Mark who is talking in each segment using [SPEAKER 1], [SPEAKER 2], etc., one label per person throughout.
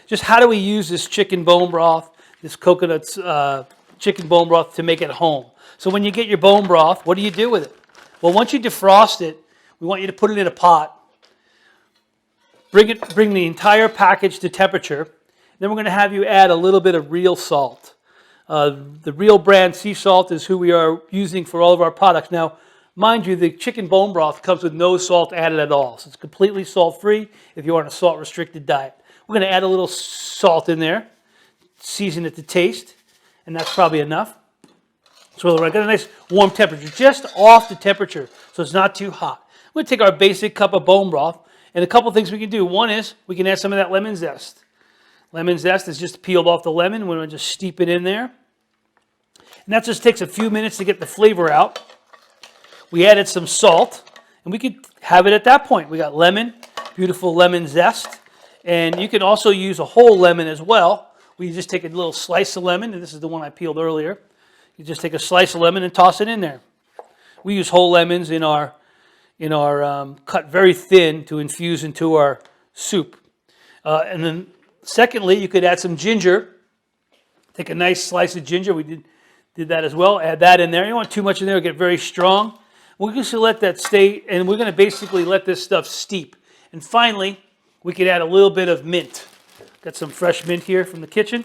[SPEAKER 1] just how do we use this chicken bone broth, this coconut chicken bone broth to make it home. So when you get your bone broth, what do you do with it? Well, once you defrost it, we want you to put it in a pot. Bring the entire package to temperature. Then we're going to have you add a little bit of real salt. The real brand sea salt is who we are using for all of our products. Now, mind you, the chicken bone broth comes with no salt added at all. So it's completely salt-free if you're on a salt-restricted diet. We're going to add a little salt in there, season it to taste, and that's probably enough. So we're going to get a nice warm temperature, just off the temperature, so it's not too hot. We're going to take our basic cup of bone broth, and a couple things we can do. One is we can add some of that lemon zest. Lemon zest is just peeled off the lemon. We're going to just steep it in there. And that just takes a few minutes to get the flavor out. We added some salt, and we could have it at that point. We got lemon, beautiful lemon zest, and you can also use a whole lemon as well. We just take a little slice of lemon, and this is the one I peeled earlier. You just take a slice of lemon and toss it in there. We use whole lemons in our cut very thin to infuse into our soup. And then secondly, you could add some ginger. Take a nice slice of ginger. We did that as well. Add that in there. You don't want too much in there. It'll get very strong. We're just going to let that stay, and we're going to basically let this stuff steep. And finally, we could add a little bit of mint. Got some fresh mint here from the kitchen.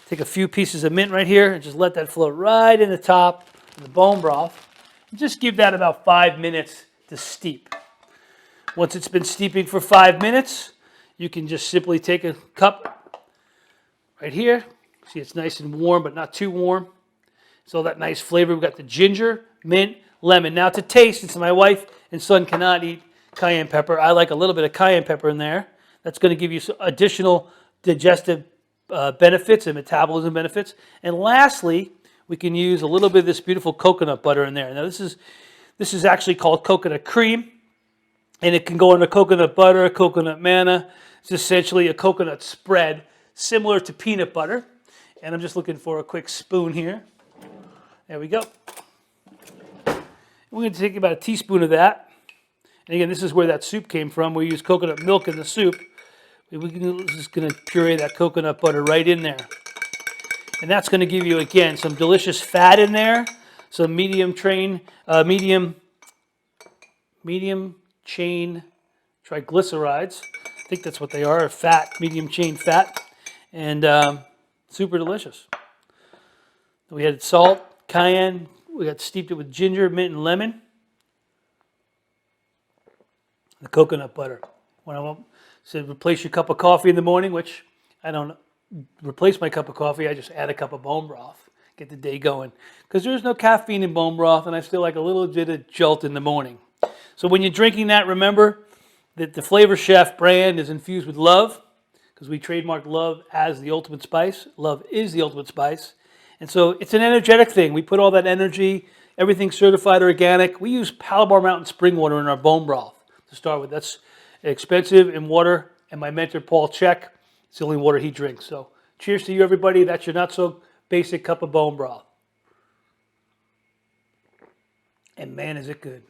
[SPEAKER 1] Take a few pieces of mint right here and just let that flow right in the top of the bone broth. And just give that about 5 minutes to steep. Once it's been steeping for 5 minutes, you can just simply take a cup right here. See, it's nice and warm, but not too warm. So that nice flavor. We've got the ginger, mint, lemon. Now to taste, since my wife and son cannot eat cayenne pepper, I like a little bit of cayenne pepper in there. That's going to give you some additional digestive benefits and metabolism benefits. And lastly, we can use a little bit of this beautiful coconut butter in there. Now this is actually called coconut cream, and it can go into coconut butter, coconut manna. It's essentially a coconut spread similar to peanut butter. And I'm just looking for a quick spoon here. There we go. We're going to take about a teaspoon of that. And again, this is where that soup came from. We use coconut milk in the soup. We're just going to puree that coconut butter right in there. And that's going to give you, again, some delicious fat in there, some medium chain triglycerides. I think that's what they are, fat, medium chain fat, and super delicious. We had salt, cayenne, we got steeped it with ginger, mint, and lemon. The coconut butter. When I said replace your cup of coffee in the morning, which I don't replace my cup of coffee, I just add a cup of bone broth, get the day going. Because there's no caffeine in bone broth, and I still like a little bit of jolt in the morning. So when you're drinking that, remember that the Flavor Chef brand is infused with love, because we trademarked love as the ultimate spice. Love is the ultimate spice. And so it's an energetic thing. We put all that energy, everything certified organic. We use Palabar Mountain spring water in our bone broth to start with. That's expensive in water, and my mentor, Paul Check, it's the only water he drinks. So cheers to you, everybody. That's your not-so-basic cup of bone broth. And man, is it good.